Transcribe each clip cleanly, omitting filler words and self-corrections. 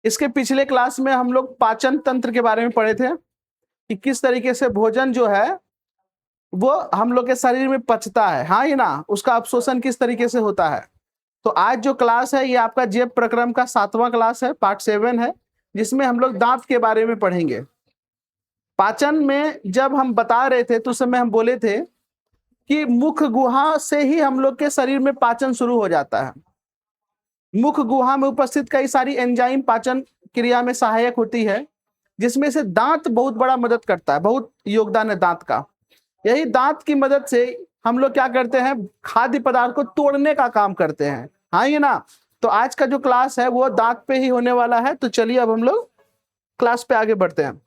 इसके पिछले क्लास में हम लोग पाचन तंत्र के बारे में पढ़े थे कि किस तरीके से भोजन जो है वो हम लोग के शरीर में पचता है, हाँ या ना, उसका अवशोषण किस तरीके से होता है। तो आज जो क्लास है ये आपका जेब प्रक्रम का 7वां क्लास है, पार्ट 7 है, जिसमें हम लोग दांत के बारे में पढ़ेंगे। पाचन में जब हम बता रहे थे तो उस समय हम बोले थे कि मुख गुहा से ही हम लोग के शरीर में पाचन शुरू हो जाता है। मुख गुहा में उपस्थित कई सारी एंजाइम पाचन क्रिया में सहायक होती है, जिसमें से दांत बहुत बड़ा मदद करता है, बहुत योगदान है दांत का। यही दांत की मदद से हम लोग क्या करते हैं, खाद्य पदार्थ को तोड़ने का काम करते हैं, हाँ ये ना। तो आज का जो क्लास है वो दांत पे ही होने वाला है। तो चलिए अब हम लोग क्लास पे आगे बढ़ते हैं।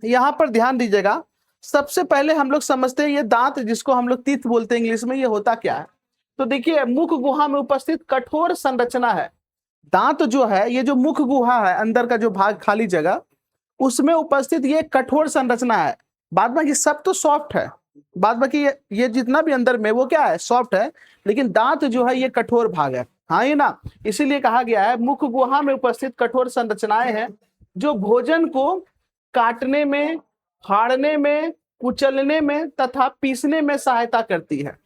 यहाँ पर ध्यान दीजिएगा, सबसे पहले हम लोग समझते हैं ये दांत जिसको हम लोग टीथ बोलते हैं इंग्लिश में, ये होता क्या है। तो देखिए, मुख गुहा में उपस्थित कठोर संरचना है। दांत जो है, ये जो मुख गुहा है, अंदर का जो भाग खाली जगह, उसमें उपस्थित ये कठोर संरचना है। बाद बाकी सब तो सॉफ्ट है, बाद बाकी ये जितना भी अंदर में वो क्या है, सॉफ्ट है, लेकिन दांत जो है ये कठोर भाग है, हाँ ये ना। इसीलिए कहा गया है मुख गुहा में उपस्थित कठोर संरचनाएं हैं जो भोजन को काटने में, फाड़ने में, कुचलने में तथा पीसने में सहायता करती है।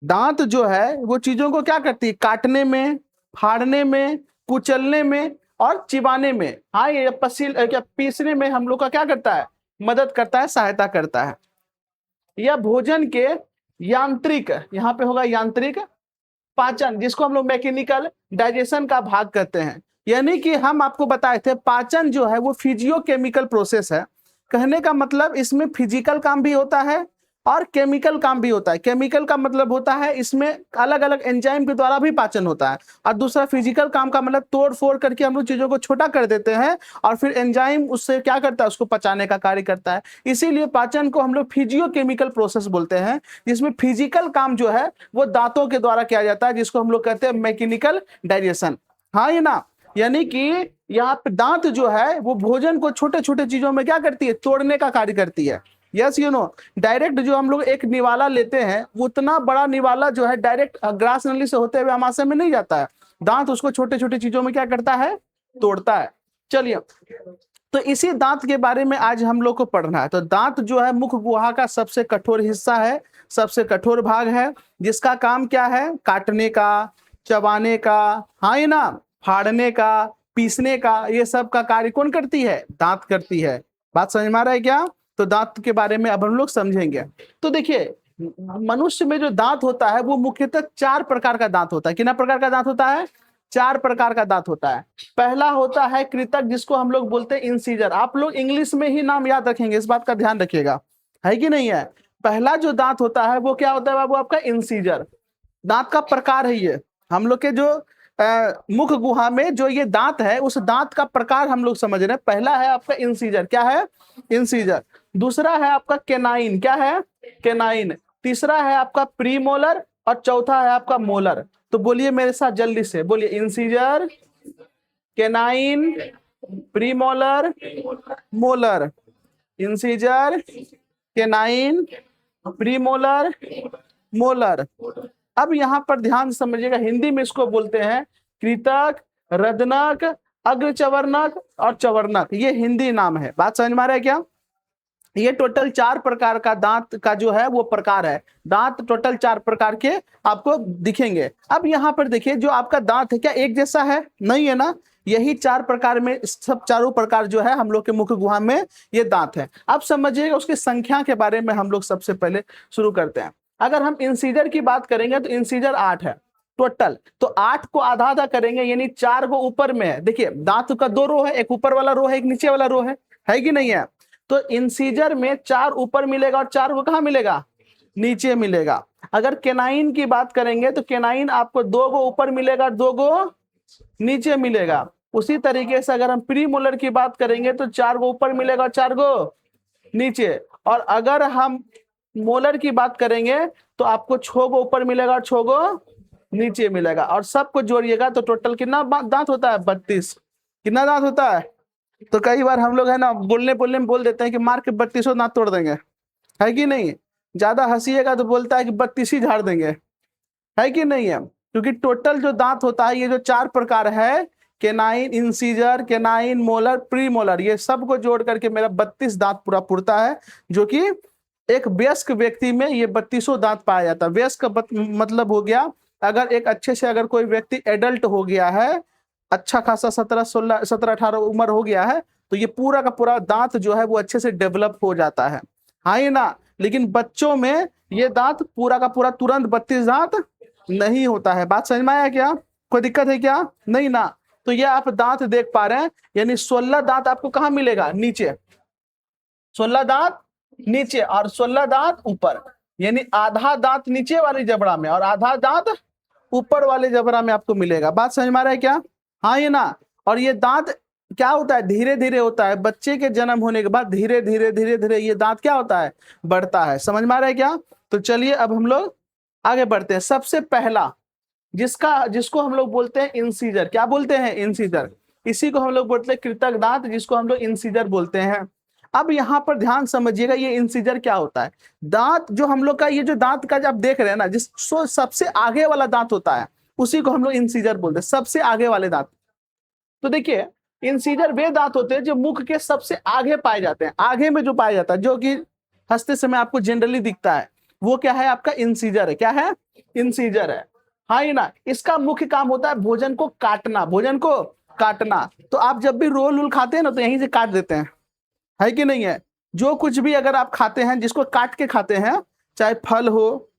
दांत जो है वो चीजों को क्या करती है, काटने में, फाड़ने में, कुचलने में और चिबाने में, हाँ ये क्या पीसने में हम लोग का क्या करता है, मदद करता है, सहायता करता है। यह भोजन के यांत्रिक, यहाँ पे होगा यांत्रिक पाचन, जिसको हम लोग मैकेनिकल डाइजेशन का भाग कहते हैं। यानी कि हम आपको बताए थे पाचन जो है वो फिजियोकेमिकल प्रोसेस है। कहने का मतलब इसमें फिजिकल काम भी होता है और केमिकल काम भी होता है। केमिकल का मतलब होता है इसमें अलग अलग एंजाइम के द्वारा भी पाचन होता है, और दूसरा फिजिकल काम का मतलब तोड़ फोड़ करके हम लोग चीजों को छोटा कर देते हैं और फिर एंजाइम उससे क्या करता है, उसको पचाने का कार्य करता है। इसीलिए पाचन को हम लोग फिजियोकेमिकल प्रोसेस बोलते हैं, जिसमें फिजिकल काम जो है वो दांतों के द्वारा किया जाता है, जिसको हम लोग कहते हैं मैकेनिकल डाइजेशन, हाँ ये ना। यानी कि यहाँ पे दांत जो है वो भोजन को छोटे छोटे चीजों में क्या करती है, तोड़ने का कार्य करती है। यस यू नो, डायरेक्ट जो हम लोग एक निवाला लेते हैं, उतना बड़ा निवाला जो है डायरेक्ट ग्रास नली से होते हुए आमाशय में नहीं जाता है। दांत उसको छोटे छोटे चीजों में क्या करता है, तोड़ता है। चलिए, तो इसी दांत के बारे में आज हम लोग को पढ़ना है। तो दांत जो है मुख गुहा का सबसे कठोर हिस्सा है, सबसे कठोर भाग है, जिसका काम क्या है, काटने का, चबाने का, हाँ ये ना, फाड़ने का, पीसने का, ये सब का कार्य कौन करती है, दांत करती है। बात समझ में आ रहा है क्या। तो दांत के बारे में अब हम लोग समझेंगे। तो देखिए, मनुष्य में जो दांत होता है वो मुख्यतः 4 प्रकार का दांत होता है। कितना प्रकार का दांत होता है, 4 प्रकार का दांत होता है। पहला होता है कृतक, जिसको हम लोग बोलते हैं इंसीजर। आप लोग इंग्लिश में ही नाम याद रखेंगे, इस बात का ध्यान रखिएगा, है कि नहीं है। पहला जो दांत होता है वो क्या होता है बाबू, आपका इंसीजर। दांत का प्रकार है ये। हम लोग के जो मुख गुहा में जो ये दांत है, उस दांत का प्रकार हम लोग समझ रहे हैं। पहला है आपका इंसीजर, क्या है, इंसीजर। दूसरा है आपका केनाइन, क्या है, केनाइन। तीसरा है आपका प्रीमोलर और चौथा है आपका मोलर। तो बोलिए मेरे साथ जल्दी से, बोलिए incisor, canine, premolar, molar. Incisor, canine, premolar, molar. अब यहां पर ध्यान से समझिएगा, हिंदी में इसको बोलते हैं कृतक, रदनक, अग्रचवर्णक और चवर्णक। ये हिंदी नाम है। बात समझ में आ रहा है क्या। ये टोटल 4 प्रकार का दांत का जो है वो प्रकार है। दांत टोटल 4 प्रकार के आपको दिखेंगे। अब यहाँ पर देखिए, जो आपका दांत है क्या एक जैसा है, नहीं है ना। यही 4 प्रकार में, सब चारों प्रकार जो है हम लोग के मुख गुहा में ये दांत है। अब समझिएगा उसकी संख्या के बारे में हम लोग सबसे पहले शुरू करते हैं। अगर हम इंसीजर की बात करेंगे तो इंसीजर 8 है टोटल। तो 8 को आधा आधा करेंगे, यानी 4 को ऊपर में है। देखिए, दांत का 2 रो है, एक ऊपर वाला रो है, एक नीचे वाला रो है कि नहीं है। तो इंसीजर में 4 ऊपर मिलेगा और 4 को कहां मिलेगा, नीचे मिलेगा। अगर केनाइन की बात करेंगे तो केनाइन आपको 2 गो ऊपर मिलेगा, 2 गो नीचे मिलेगा। उसी तरीके से अगर हम प्रीमोलर की बात करेंगे तो 4 गो ऊपर मिलेगा और 4 गो नीचे। और अगर हम मोलर की बात करेंगे तो आपको 6 गो ऊपर मिलेगा और 6 गो नीचे मिलेगा। और सबको जोड़िएगा तो टोटल कितना दांत होता है, 32। कितना दांत होता है। तो कई बार हम लोग है ना बोलने बोलने में बोल देते हैं कि मार के 32 दांत तोड़ देंगे, है कि नहीं। ज्यादा हंसीएगा तो बोलता है कि 32 ही झाड़ देंगे, है कि नहीं है। क्योंकि टोटल जो दांत होता है, ये जो 4 प्रकार है, canine, incisor, canine, molar, pre molar, ये सब को जोड़ करके मेरा 32 दांत पूरा पुरता है, जो कि एक वयस्क व्यक्ति में ये 32 दांत पाया जाता है। वयस्क मतलब हो गया, अगर एक अच्छे से अगर कोई व्यक्ति एडल्ट हो गया है, अच्छा खासा 17-18 उम्र हो गया है, तो ये पूरा का पूरा दांत जो है वो अच्छे से डेवलप हो जाता है, हाँ ही ना। लेकिन बच्चों में ये दांत पूरा का पूरा तुरंत 32 दांत नहीं होता है। बात समझ में आया क्या? कोई दिक्कत है क्या? नहीं ना। तो ये आप दांत देख पा रहे हैं, यानी 16 दांत आपको कहां मिलेगा? नीचे। 16 दांत नीचे और 16 दांत ऊपर, यानी आधा दांत नीचे वाली जबड़ा में और आधा दांत ऊपर वाले जबड़ा में आपको मिलेगा। बात समझ में आ रहा है क्या? हाँ ये ना। और ये दांत क्या होता है? धीरे धीरे होता है, बच्चे के जन्म होने के बाद धीरे धीरे धीरे धीरे ये दांत क्या होता है? बढ़ता है। समझ में आ रहा है क्या? तो चलिए अब हम लोग आगे बढ़ते हैं। सबसे पहला जिसको हम लोग बोलते हैं इंसीजर, क्या बोलते हैं? इंसीजर। इसी को हम लोग बोलते हैं कृतक दांत, जिसको हम लोग इंसीजर बोलते हैं। अब यहाँ पर ध्यान समझिएगा, ये इंसीजर क्या होता है? दांत जो हम लोग का, ये जो दांत का जब देख रहे हैं ना, जिसको सबसे आगे वाला दांत होता है, उसी को हम लोग इंसीजर बोलते हैं, सबसे आगे वाले दांत। तो देखिए, इंसीजर वे दांत होते हैं जो मुख के सबसे आगे पाए जाते हैं, आगे में जो पाया जाता है, जो कि हंसते समय आपको जनरली दिखता है, वो क्या है? आपका इंसीजर है। क्या है? इंसीजर है, हाँ ही ना। इसका मुख्य काम होता है भोजन को काटना, भोजन को काटना। तो आप जब भी रोल वूल खाते हैं ना, तो यहीं से काट देते हैं, है कि नहीं है? जो कुछ भी अगर आप खाते हैं, जिसको काट के खाते हैं, चाहे फल हो,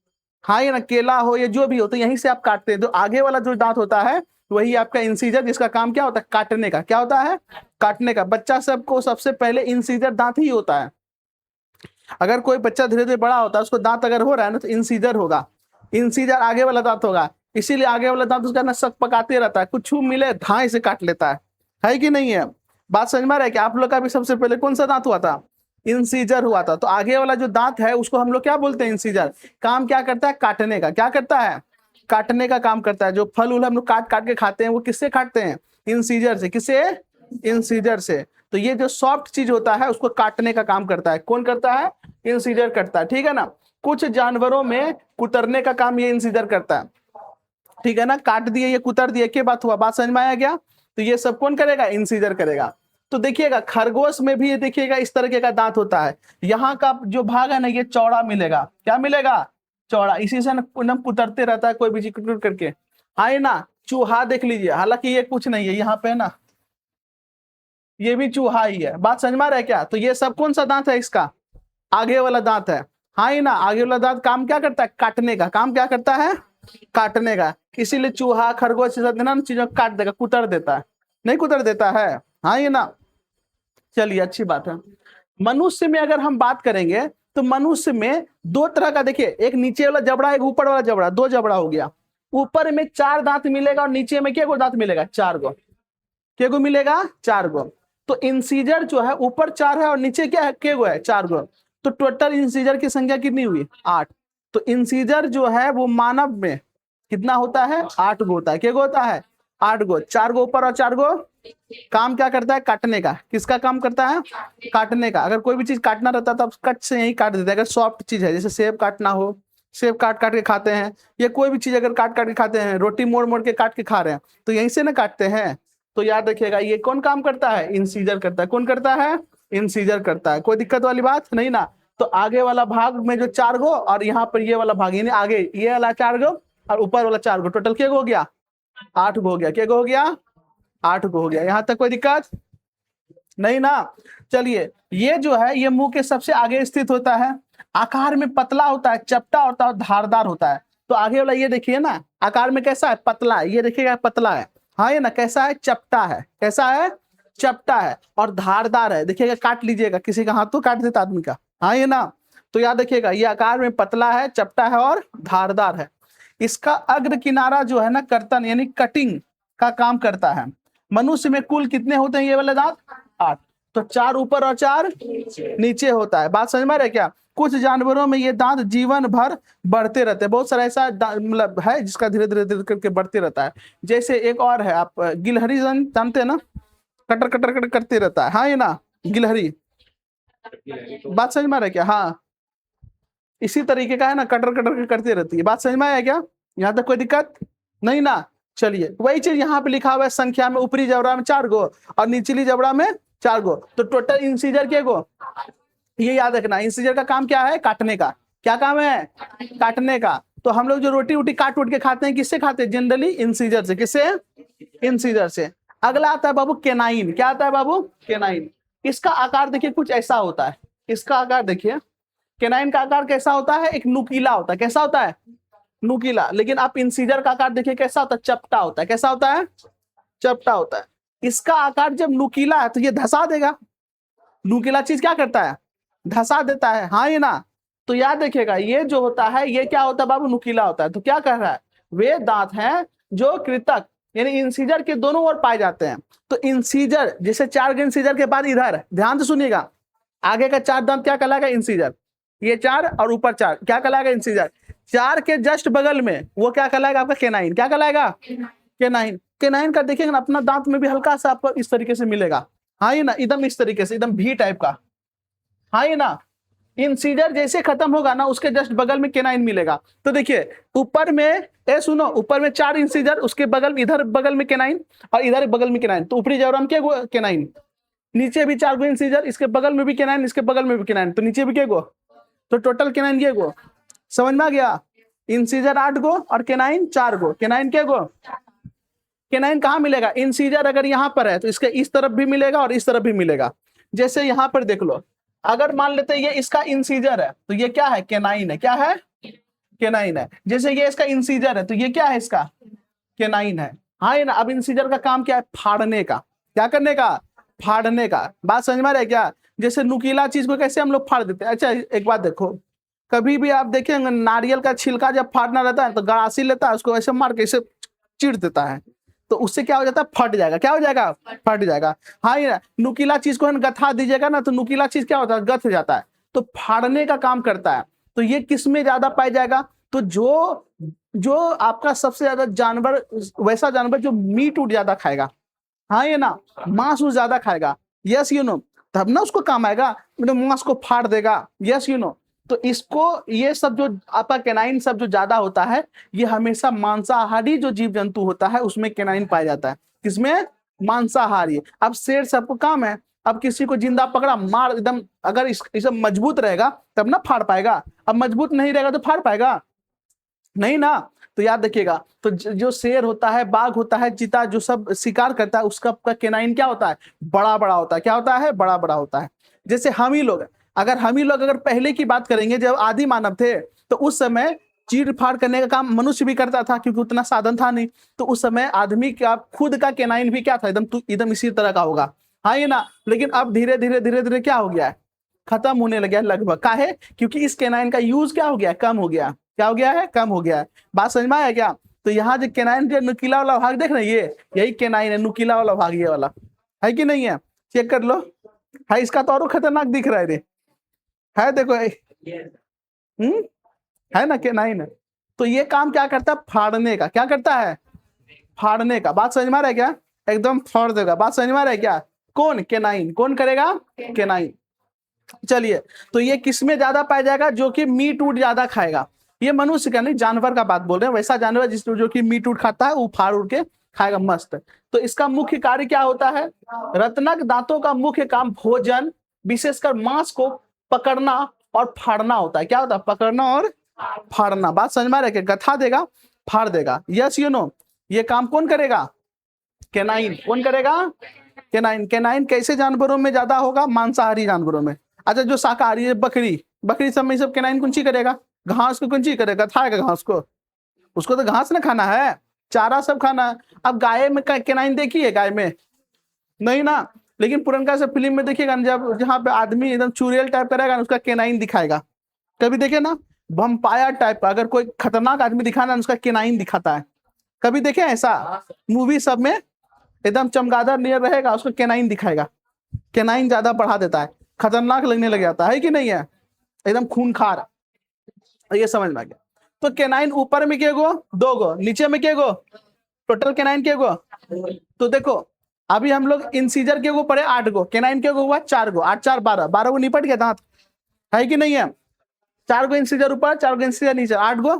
हाँ या ना, केला हो, या जो भी हो, तो यहीं से आप काटते हैं। तो आगे वाला जो दांत होता है वही आपका इंसीजर, जिसका काम क्या होता है? काटने का। क्या होता है? काटने का। बच्चा सबको सबसे पहले इंसीजर दांत ही होता है। अगर कोई बच्चा धीरे धीरे बड़ा होता है, उसको दांत अगर हो रहा है ना, तो इंसीजर होगा, इंसीजर आगे वाला दांत होगा। इसीलिए आगे वाला दांत उसका ना सक पकाते रहता है, कुछ मिले धाए से काट लेता है कि नहीं है? बात समझ में आ रहा है कि आप लोग का भी सबसे पहले कौन सा दांत हुआ था? इंसीजर हुआ था। तो आगे वाला जो दांत है उसको हम लोग क्या बोलते हैं? इंसीजर। काम क्या करता है? काटने का। क्या करता है? काटने का काम करता है। जो फल उल हम लोग काट काट के खाते हैं, वो किससे काटते हैं? इंसीजर से। किससे? इंसीजर से। तो ये जो सॉफ्ट चीज होता है उसको काटने का काम करता है। कौन करता है? इंसीजर करता है, ठीक है ना। कुछ जानवरों में कुतरने का काम ये इंसीजर करता है, ठीक है ना। काट दिए, ये कुतर दिए, क्या बात हुआ? बात समझ में आया क्या? तो ये सब कौन करेगा? इंसीजर करेगा। तो देखिएगा, खरगोश में भी ये देखिएगा इस तरीके का दांत होता है। यहाँ का जो भाग है ना, ये चौड़ा मिलेगा। क्या मिलेगा? चौड़ा। इसी से ना कुतरते रहता है कोई भी चीज करके, हाँ ना। चूहा देख लीजिए, हालांकि ये कुछ नहीं है यहाँ पे ना, ये भी चूहा ही है। बात समझ में आ रहा है क्या? तो ये सब कौन सा दांत है? इसका आगे वाला दांत है, हाँ ही ना। आगे वाला दांत काम क्या करता है? काटने का। काम क्या करता है? काटने का। इसीलिए चूहा, खरगोश चीजों काट देगा, कुतर देता है, नहीं कुतर देता है, हाँ ये ना। चलिए, अच्छी बात है। मनुष्य में अगर हम बात करेंगे, तो मनुष्य में दो तरह का, देखिए, एक नीचे वाला जबड़ा, एक ऊपर वाला जबड़ा, दो जबड़ा हो गया। ऊपर में 4 दांत मिलेगा और नीचे में क्या गो दांत मिलेगा? 4 गो। क्या गो मिलेगा? 4 गो। तो इंसीजर जो है ऊपर 4 है और नीचे क्या है? क्या गो है? 4 गो। तो टोटल इंसीजर की संख्या कितनी हुई? 8। तो इंसीजर जो है वो मानव में कितना होता है? 8 गो होता है। क्या गो होता है? 8 गो। 4 गो ऊपर और 4 गो। काम क्या करता है? काटने का। किसका काम करता है? काटने का। अगर कोई भी चीज काटना रहता है तो आप कट से यही काट देते हैं। अगर सॉफ्ट चीज है, जैसे सेब काटना हो, सेब काट काट के खाते हैं, या कोई भी चीज अगर काट काट के खाते हैं, रोटी मोड़ मोड़ के काट के खा रहे हैं, तो यहीं से ना काटते हैं। तो याद रखिएगा, ये कौन काम करता है? इंसीजर करता है। कौन करता है? इंसीजर करता है। कोई दिक्कत वाली बात नहीं ना। तो आगे वाला भाग में जो 4 गो और यहाँ पर ये वाला भाग, यानी आगे ये वाला 4 गो और ऊपर वाला 4 गो, टोटल क्या हो गया? 8 गो हो गया। क्या गो हो गया? 8 गो हो गया। यहां तक कोई दिक्कत नहीं ना। चलिए, ये जो है ये मुंह के सबसे आगे स्थित होता है, आकार में पतला होता है, चपटा होता है और धारदार होता है। तो आगे वाला ये देखिए ना, आकार में कैसा है? पतला है। ये देखिएगा पतला है, हाँ ये ना। कैसा है? चपटा है। कैसा है? चपटा है और धारदार है। देखिएगा, काट लीजिएगा, किसी का हाथ तो काट देता आदमी का, हाँ ये ना। तो याद रखिएगा, ये आकार में पतला है, चपटा है और धारदार है। इसका अग्र किनारा जो है ना, कर्तन यानी कटिंग का काम करता है। मनुष्य में कुल कितने होते हैं ये वाले दांत? 8। तो 4 ऊपर और 4 नीचे होता है। बात समझ में आ रहा है क्या? कुछ जानवरों में ये दांत जीवन भर बढ़ते रहते हैं। बहुत सारा ऐसा मतलब है जिसका धीरे धीरे धीरे करके बढ़ते रहता है। जैसे एक और है, आप गिलहरी जानते हैं ना, कटर कटर कटर करते रहता है, हाँ ये ना, गिलहरी। बात समझ में आ रहा है क्या? हाँ, इसी तरीके का है ना, कटर कटर करती रहती है। बात समझ में आया क्या? यहाँ तक कोई दिक्कत नहीं ना। चलिए वही चीज यहाँ पे लिखा हुआ है, संख्या में ऊपरी जबड़ा में 4 गो और निचली जबड़ा में 4 गो, तो टोटल इंसीजर के गो। ये याद रखना, इंसीजर का काम क्या है? काटने का। क्या काम है? काटने का। तो हम लोग जो रोटी वोटी काट उठ के खाते हैं, किससे खाते हैं? जनरली इंसीजर से। किससे? इंसीजर से। अगला आता है बाबू केनाइन। क्या आता है बाबू? केनाइन। इसका आकार देखिए कुछ ऐसा होता है। इसका आकार देखिए, केनाइन का आकार कैसा होता है? एक नुकीला होता है। कैसा होता है? नुकीला। लेकिन आप इंसीजर का आकार देखिए कैसा होता है? चपटा होता है। कैसा होता है? चपटा होता है। इसका आकार जब नुकीला है तो ये धसा देगा। नुकीला चीज क्या करता है? धसा देता है। हाँ ये ना, तो याद रखिएगा, ये जो होता है ये क्या होता है बाबू? नुकीला होता है। तो क्या कह रहा है? वे दांत हैं जो कृतक यानी इंसीजर के दोनों ओर पाए जाते हैं। तो इंसीजर, जैसे 4 इंसीजर के बाद इधर ध्यान से सुनिएगा, आगे का 4 दांत क्या कहलाएगा? इंसीजर। ये 4 और ऊपर 4 क्या कहलाएगा? इंसीजर। 4 के जस्ट बगल में वो क्या कहलाएगा? आपका केनाइन। क्या कहलाएगा? केनाइन। केनाइन का देखिएगा ना, अपना दांत में भी हल्का सा आपको इस तरीके से मिलेगा। हाँ ये ना, एकदम इस तरीके से, एकदम भी टाइप का। हाँ ये ना, इंसीजर जैसे खत्म होगा ना उसके जस्ट बगल में केनाइन मिलेगा। तो देखिए ऊपर में, सुनो, ऊपर में 4 इंसीजर, उसके बगल में, इधर बगल में केनाइन और इधर बगल में केनाइन, तो ऊपरी जबड़ा में क्या? केनाइन। नीचे भी 4 इंसीजर, इसके बगल में भी केनाइन, इसके बगल में भी केनाइन, तो नीचे भी क्या गो? तो टोटल केनाइन ये गो। समझ में आ गया? इंसीजर 8 गो और केनाइन 4 गो। केनाइन क्या गो? केनाइन कहाँ मिलेगा? इंसीजर अगर यहाँ पर है तो इसके इस तरफ भी मिलेगा और इस तरफ भी मिलेगा। जैसे यहाँ पर देख लो, अगर मान लेते हैं ये इसका इंसीजर है तो ये क्या है? केनाइन है। क्या है? केनाइन है। जैसे ये इसका इंसीजर है तो ये क्या है? इसका केनाइन है। हाँ ये ना, अब इंसीजर का काम क्या है? फाड़ने का। क्या करने का? फाड़ने का। बात समझ में आ रहा है क्या? जैसे नुकीला चीज को कैसे हम लोग फाड़ देते हैं। अच्छा एक बात देखो, कभी भी आप देखेंगे नारियल का छिलका जब फाड़ना रहता है तो गड़ासी लेता है, उसको ऐसे मार के ऐसे चीर देता है, तो उससे क्या हो जाता है? फट जाएगा। क्या हो जाएगा? फट जाएगा। हाँ ये नुकीला चीज को गथा दीजिएगा ना तो नुकीला चीज क्या होता है? गथ जाता है। तो फाड़ने का काम करता है। तो ये किस में ज्यादा पाया जाएगा? तो जो आपका सबसे ज्यादा जानवर, वैसा जानवर जो मीट उट ज्यादा खाएगा, हाँ ये ना, मांस उस ज्यादा खाएगा, यस यू नो, तब ना उसको काम आएगा, मांस को फाड़ देगा, यस यू नो। तो इसको, ये सब जो आपका केनाइन सब जो ज्यादा होता है, ये हमेशा मांसाहारी जो जीव जंतु होता है उसमें केनाइन पाया जाता है। किसमें? मांसाहारी। अब शेर सबको काम है, अब किसी को जिंदा पकड़ा, मार एकदम, अगर इस मजबूत रहेगा तब ना फाड़ पाएगा, अब मजबूत नहीं रहेगा तो फाड़ पाएगा नहीं ना। तो याद रखिएगा, तो जो शेर होता है, बाघ होता है, चीता, जो सब शिकार करता है, उसका केनाइन क्या होता है? बड़ा बड़ा होता है। क्या होता है? बड़ा बड़ा होता है। जैसे हम ही लोग अगर पहले की बात करेंगे, जब आदि मानव थे तो उस समय चीर फाड़ करने का काम मनुष्य भी करता था क्योंकि उतना साधन था नहीं। तो उस समय आदमी का खुद का केनाइन भी क्या था? एकदम इसी तरह का होगा। हाँ ये ना, लेकिन अब धीरे धीरे क्या हो गया है? खत्म होने लगा लगभग। काहे? क्योंकि इस केनाइन का यूज क्या हो गया? कम हो गया। क्या हो गया है? कम हो गया है। बात समझ में आया क्या? तो यहाँ जो केनाइन जो नुकीला वाला भाग देख रहे हैं, ये यही केनाइन है, नुकीला वाला भाग ये वाला है कि नहीं है? चेक कर लो। है, इसका तो और खतरनाक दिख रहा है रे। है देखो, है ना केनाइन। तो ये काम क्या करता है? फाड़ने का। क्या करता है? फाड़ने का। बात समझ में आ रहा है क्या? एकदम फाड़ देगा। बात समझ में आ रहा है क्या? कौन? केनाइन। कौन करेगा? केनाइन। चलिए, तो ये किस में ज्यादा पाया जाएगा? जो कि मीट उट ज्यादा खाएगा। ये मनुष्य का नहीं, जानवर का बात बोल रहे हैं। वैसा जानवर जो कि मीट उट खाता है वो फाड़ उड़ के खाएगा मस्त। तो इसका मुख्य कार्य क्या होता है? रत्नक दांतों का मुख्य काम भोजन, विशेषकर मांस को पकड़ना और फाड़ना होता है। क्या होता है? पकड़ना और फाड़ना। बात समझ में आ रहा है? गथा देगा, फाड़ देगा, यस यू नो। ये काम कौन करेगा? केनाइन। कौन करेगा? केनाइन। केनाइन कैसे जानवरों में ज्यादा होगा? मांसाहारी जानवरों में। अच्छा, जो शाकाहारी है, बकरी सब में सब केनाइन कौन सी करेगा? घास को कौन सी करेगा? खाएगा घास को। उसको तो घास ना खाना है, चारा सब खाना है। अब गाय में केनाइन देखी है? गाय में नहीं ना। लेकिन पुरनका से फिल्म में देखिएगा, जब जहाँ पे आदमी एकदम चुड़ैल टाइप करेगा, उसका केनाइन दिखाएगा। कभी देखे ना? वंपायर टाइप का अगर कोई खतरनाक आदमी दिखाना, उसका केनाइन दिखाता है। कभी देखे ऐसा? मूवी सब में एकदम चमगादड़ नियर रहेगा, उसको केनाइन दिखाएगा। केनाइन ज्यादा बढ़ा देता है, खतरनाक लगने लग जाता है कि नहीं है? एकदम खूनखार। ये समझ में आ गया। तो केनाइन ऊपर में क्या गो? 2 गो, नीचे में क्या गो? टोटल केनाइन क्या गो? तो देखो, अभी हम लोग इंसीजर के गो पढ़े 8 गो, केनाइन के गो हुआ 4 गो, 8 4 12, 12 गो निपट गया दांत, है कि नहीं है? 4 गो इंसीजर ऊपर, 4 गो इंसीजर नीचे, 8 गो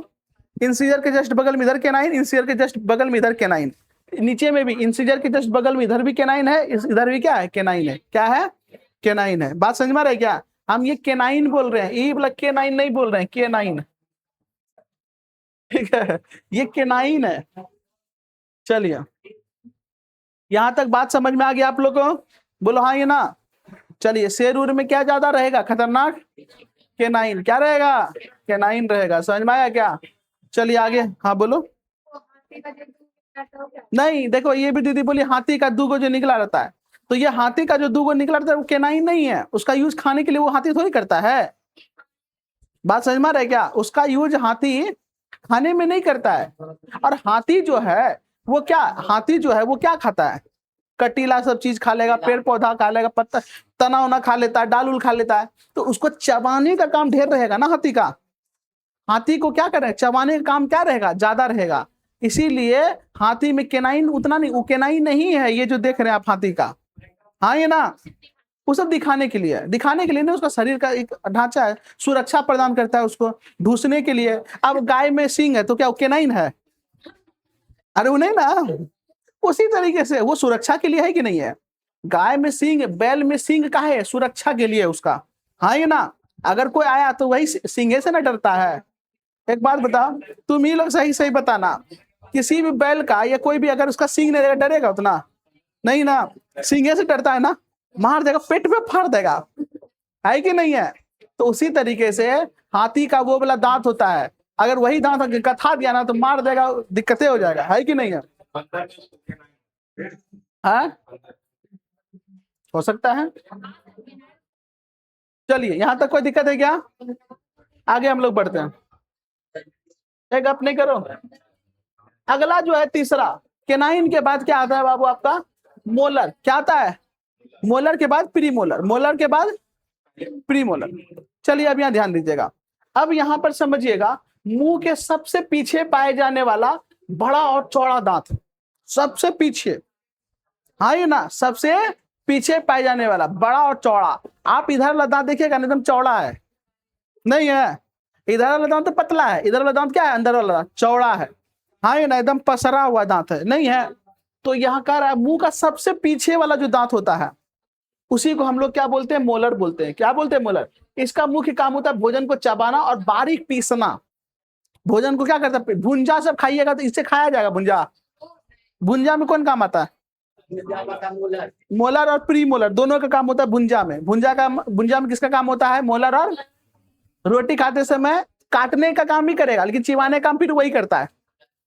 इंसीजर के जस्ट बगल में इधर केनाइन, इंसीजर के जस्ट बगल में इधर केनाइन, नीचे में भी इंसीजर के जस्ट बगल में इधर भी केनाइन है, इधर भी क्या है, केनाइन है। क्या है, केनाइन है। बात समझ में आ रहा है क्या? हम ये केनाइन बोल रहे हैं, ये वाला केनाइन नहीं बोल रहे हैं, केनाइन, ठीक है, ये केनाइन है। चलिए, यहां तक बात समझ में आ गया आप लोग को? बोलो हाँ ये ना। चलिए, शेर उर में क्या ज्यादा रहेगा खतरनाक? केनाइन। क्या रहेगा? केनाइन रहेगा। समझ में आया क्या? चलिए आगे, हाँ बोलो। नहीं, देखो ये भी दीदी बोली हाथी का दूगो जो निकला रहता है, तो ये हाथी का जो दूगो निकला रहता है वो केनाइन नहीं है, उसका यूज खाने के लिए वो हाथी थोड़ी करता है। बात समझ में आ रहा है क्या? उसका यूज हाथी खाने में नहीं करता है। और हाथी जो है वो क्या, हाथी जो है वो क्या खाता है? कटीला सब चीज खा लेगा, पेड़ पौधा खा लेगा, पत्ता तना उना खा लेता है, डाल उल खा लेता है, तो उसको चबाने का काम ढेर रहेगा ना हाथी का। हाथी को क्या करें, चबाने का काम क्या रहेगा, ज्यादा रहेगा। इसीलिए हाथी में केनाइन उतना नहीं, वो केनाइन नहीं है ये जो देख रहे हैं आप हाथी का। हाँ ये ना, वो सब दिखाने के लिए, दिखाने के लिए नहीं, उसका शरीर का एक ढांचा है, सुरक्षा प्रदान करता है उसको ढूंसने के लिए। अब गाय में सींग है तो क्या वो केनाइन है? अरे वो नहीं ना, उसी तरीके से वो सुरक्षा के लिए है कि नहीं है? गाय में सींग, बैल में सींग का है, सुरक्षा के लिए उसका। हाँ ये ना, अगर कोई आया तो वही सींगे से ना डरता है। एक बात बता, तुम ही लोग सही सही बताना, किसी भी बैल का या कोई भी अगर उसका सींग नहीं रहेगा डरेगा उतना? नहीं ना, सींगे से डरता है ना, मार देगा, पेट पे फाड़ देगा, है कि नहीं है? तो उसी तरीके से हाथी का वो वाला दांत होता है, अगर वही दांत कथा दिया ना तो मार देगा, दिक्कतें हो जाएगा, है कि नहीं है? हाँ, हो सकता है। चलिए, यहां तक कोई दिक्कत है क्या? आगे हम लोग बढ़ते हैं, एक गप नहीं करो। अगला जो है तीसरा, केनाइन के बाद क्या आता है बाबू आपका? मोलर। क्या आता है? मोलर के बाद प्री मोलर, मोलर के बाद प्री मोलर। चलिए अब यहाँ ध्यान दीजिएगा, अब यहाँ पर समझिएगा, मुंह के सबसे पीछे पाए जाने वाला बड़ा और चौड़ा दांत, सबसे पीछे। हाँ ये ना, सबसे पीछे पाए जाने वाला बड़ा और चौड़ा। आप इधर वाला दांत देखिएगा एकदम चौड़ा है, नहीं है? इधर वाला दांत तो पतला है, इधर वाला दांत क्या है, अंदर वाला दांत चौड़ा है। हाँ ये ना, एकदम पसरा हुआ दांत है, नहीं है? तो यहाँ का मुंह का सबसे पीछे वाला जो दांत होता है उसी को हम लोग क्या बोलते हैं, मोलर बोलते हैं। क्या बोलते हैं, मोलर। इसका मुख्य काम होता है भोजन को चबाना और बारीक पीसना। भोजन को क्या करता है, भुंजा सब खाइएगा तो इससे खाया जाएगा भुंजा। भुंजा में कौन काम आता है? मोलर और प्री मोलर दोनों का काम होता है भुंजा में। भुंजा में किसका काम होता है, मोलर। और रोटी खाते समय काटने का काम भी करेगा, लेकिन चिबाने का काम फिर वही करता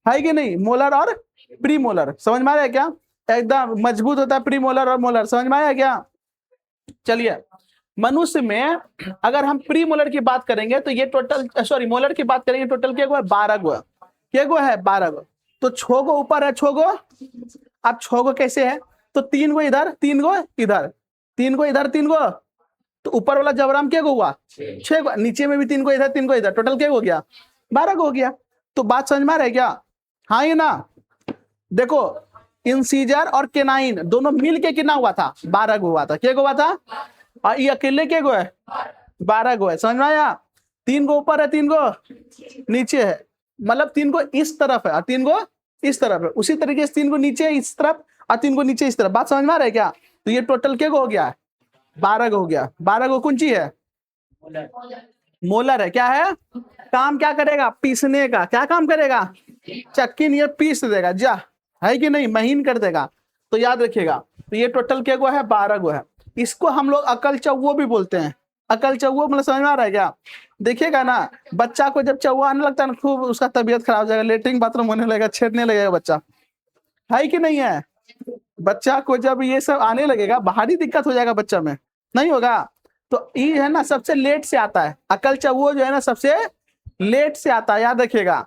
है कि नहीं? मोलर और प्री मोलर। समझ में आ रहा है क्या? एकदम मजबूत होता है प्री मोलर और मोलर। समझ में आया क्या? चलिए, मनुष्य में अगर हम प्री मोलर की बात करेंगे तो ये टोटल, सॉरी मोलर की बात करेंगे, टोटल क्या है, 12 गो। क्या गो है, 12 गो। तो 6 गो ऊपर है, 6 गो। अब 6 गो कैसे है, तो 3 गो इधर, 3 गो इधर, 3 गो इधर, 3 गो, तो ऊपर वाला जबराम क्या गो हुआ, 6 गो। नीचे में भी 3 गो इधर, 3 गो इधर, टोटल क्या हो गया, 12 गो हो गया। तो बात समझ में आ रहा है क्या? हाँ ये ना, देखो इंसीजर और केनाइन दोनों मिल के कितना हुआ था, 12 गो हुआ था। क्या हुआ था? और ये अकेले के गो है, 12 गो है। समझ में आया? 3 गो ऊपर है, 3 गो नीचे है, मतलब 3 गो इस तरफ है और 3 गो इस तरफ है। उसी तरीके से 3 गो नीचे इस तरफ और 3 गो नीचे इस तरफ। बात समझ में आ रहा है क्या? तो ये टोटल क्या गो हो गया, 12 गो हो गया। 12 गो कौन ची है, मोलर है। क्या है, काम क्या करेगा, पीसने का। क्या काम करेगा, चक्की नियर पीस देगा, जा, है कि नहीं, महीन कर देगा। तो याद रखिएगा, तो ये टोटल क्या गो है, 12 गो है। इसको हम लोग अकल चौवो भी बोलते हैं। अकल चौवो मतलब समझ में आ रहा है क्या? देखिएगा ना, बच्चा को जब चौवा आने लगता है ना, खूब उसका तबीयत खराब हो जाएगा, लेटरिन बाथरूम होने लगेगा, छेड़ने लगेगा बच्चा, है कि नहीं है? बच्चा को जब ये सब आने लगेगा, बाहरी दिक्कत हो जाएगा बच्चा में, नहीं होगा? तो ये है ना, सबसे लेट से आता है अकल चौवो, जो है ना सबसे लेट से आता है, याद रखिएगा।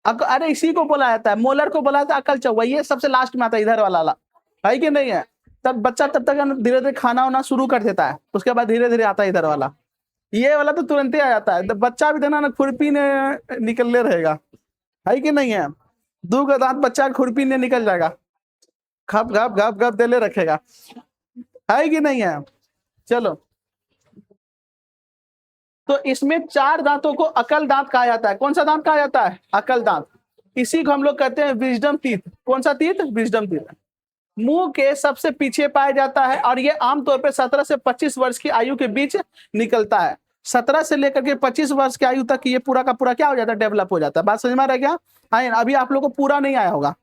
अरे इसी को बोला जाता है, मोलर को बोला जाता है अकल चौवा, ये सबसे लास्ट में आता है, इधर वाला, है कि नहीं है? तब बच्चा तब तक धीरे धीरे खाना वाना शुरू कर देता है, उसके बाद धीरे धीरे आता है इधर वाला। ये वाला तो तुरंत ही आ जाता है, बच्चा भी देना ना खुरपी ने निकलने रहेगा, है कि नहीं है? 2 का दांत बच्चा खुरपी ने निकल जाएगा, खप घप घप घप देले रखेगा, है कि नहीं है? चलो तो इसमें 4 दांतों को अकल दांत कहा जाता है। कौन सा दांत कहा जाता है? अकल दांत। इसी को हम लोग कहते हैं विजडम टीथ। कौन सा टीथ? Wisdom teeth. मुंह के सबसे पीछे पाया जाता है और ये आमतौर पर 17 से 25 वर्ष की आयु के बीच निकलता है। 17 से लेकर के 25 वर्ष की आयु तक ये पूरा का पूरा क्या हो जाता है? डेवलप हो जाता है। बात समझ में आ रहा है क्या? हाँ, अभी आप लोग को पूरा नहीं आया होगा,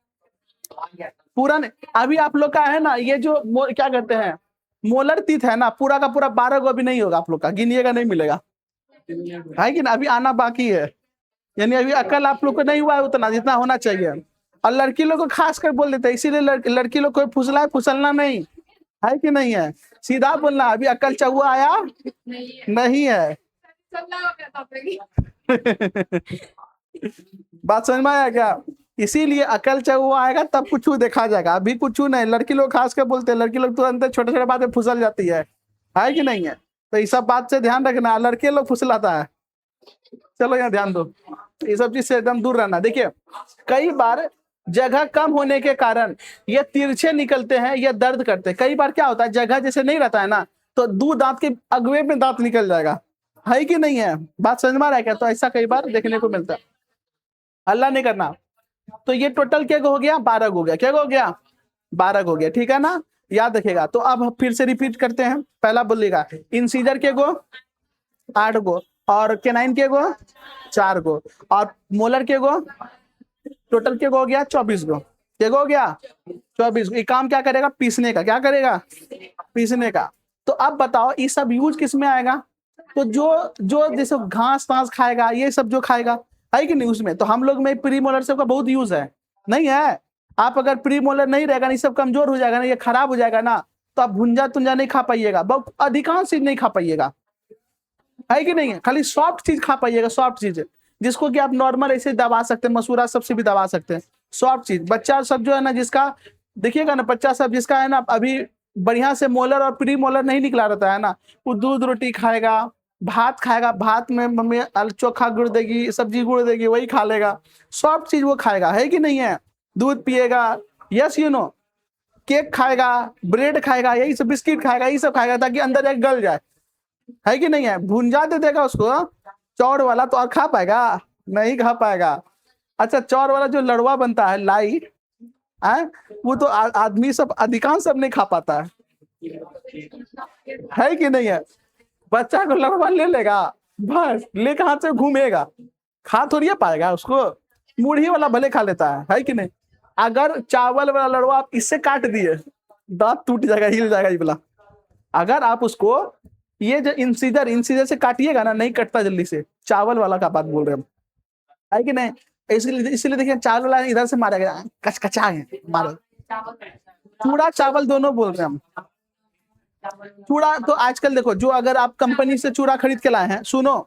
पूरा नहीं। अभी आप लोग का है ना, ये जो क्या कहते हैं, मोलर टीथ है ना, पूरा का पूरा 12 को अभी नहीं होगा आप लोग का, गिनिएगा नहीं मिलेगा, है कि ना? अभी आना बाकी है, यानी अभी अकल आप लोग को नहीं हुआ है उतना जितना होना चाहिए। और लड़की लोग को खास कर बोल देते हैं, इसीलिए लड़की लोग को फुसला फुसलना नहीं है, कि नहीं है? सीधा बोलना, अभी अकल चहुआ आया नहीं है। बात समझ में आया क्या? इसीलिए अकल चहुआ आएगा तब कुछ देखा जाएगा, अभी कुछ नहीं। लड़की लोग खास कर बोलते हैं, लड़की लोग तुरंत छोटे छोटे बातें फुसल जाती है कि नहीं है? तो ये सब बात से ध्यान रखना, लड़के लोग फुसलाता है। चलो यहाँ ध्यान दो, ये सब चीज से एकदम दूर रहना। देखिए, कई बार जगह कम होने के कारण ये तिरछे निकलते हैं, ये दर्द करते हैं। कई बार क्या होता है, जगह जैसे नहीं रहता है ना, तो 2 दांत के अगवे में दांत निकल जाएगा, है कि नहीं है? बात समझ में आ रहा है क्या? तो ऐसा कई बार देखने को मिलता है, अल्लाह नहीं करना। तो ये टोटल क्या हो गया? 12 हो गया। क्या हो गया? 12 हो गया, ठीक है ना? याद रखेगा। तो अब फिर से रिपीट करते हैं। पहला बोलिएगा, इंसीजर के गो 8 गो, और केनाइन के गो 4 गो, और मोलर के गो टोटल के गो हो गया 24 गो। क्या हो गया? 24 गो। ये काम क्या करेगा? पीसने का। क्या करेगा? पीसने का। तो अब बताओ, ये सब यूज किस में आएगा? तो जो जो जैसे घास वास खाएगा, ये सब जो खाएगा, है कि नहीं उसमें? तो हम लोग में प्री मोलर सबका बहुत यूज है, नहीं है? आप अगर प्री मोलर नहीं रहेगा ना, ये सब कमजोर हो जाएगा ना, ये खराब हो जाएगा ना, तो आप भुंजा तुंजा नहीं खा पाइएगा, बहुत अधिकांश चीज नहीं खा पाइएगा, है कि नहीं है? खाली सॉफ्ट चीज खा पाइएगा, सॉफ्ट चीज, जिसको कि आप नॉर्मल ऐसे दबा सकते हैं, मसूरा सबसे भी दबा सकते हैं, सॉफ्ट चीज। बच्चा सब जो है ना, जिसका देखिएगा ना, बच्चा सब जिसका है ना अभी बढ़िया से मोलर और प्री मोलर नहीं निकला रहता है ना, वो दूध रोटी खाएगा, भात खाएगा, भात में मम्मी चोखा गुड़ देगी, सब्जी गुड़ देगी, वही खा लेगा, सॉफ्ट चीज वो खाएगा, है कि नहीं है? दूध पिएगा, यस यू नो, केक खाएगा, ब्रेड खाएगा, यही सब, बिस्किट खाएगा, यही सब खाएगा, ताकि अंदर जाके गल जाए, है कि नहीं है? भुंजा दे देगा उसको चौड़ वाला, तो और खा पाएगा? नहीं खा पाएगा। अच्छा, चौड़ वाला जो लड़वा बनता है, लाई है, वो तो आदमी सब, अधिकांश सब नहीं खा पाता है कि नहीं है? बच्चा को लड़वा ले लेगा, बस लेकर हाथ से घूमेगा, खा थोड़ी पाएगा उसको। मुढ़ी वाला भले खा लेता है कि नहीं? अगर चावल वाला लड़वा आप इससे काट दिए, दांत टूट जाएगा, हिल जाएगा ये वाला। अगर आप उसको ये जो इंसीजर से काटिएगा ना, नहीं कटता जल्दी से। चावल वाला का बात बोल रहे हम, है कि नहीं? इसलिए देखिए, चावल वाला इधर से मारेगा, कचकचा है मारे। चूड़ा चावल दोनों बोल रहे हैं हम। चूड़ा तो आजकल देखो, जो अगर आप कंपनी से चूड़ा खरीद के लाए हैं, सुनो,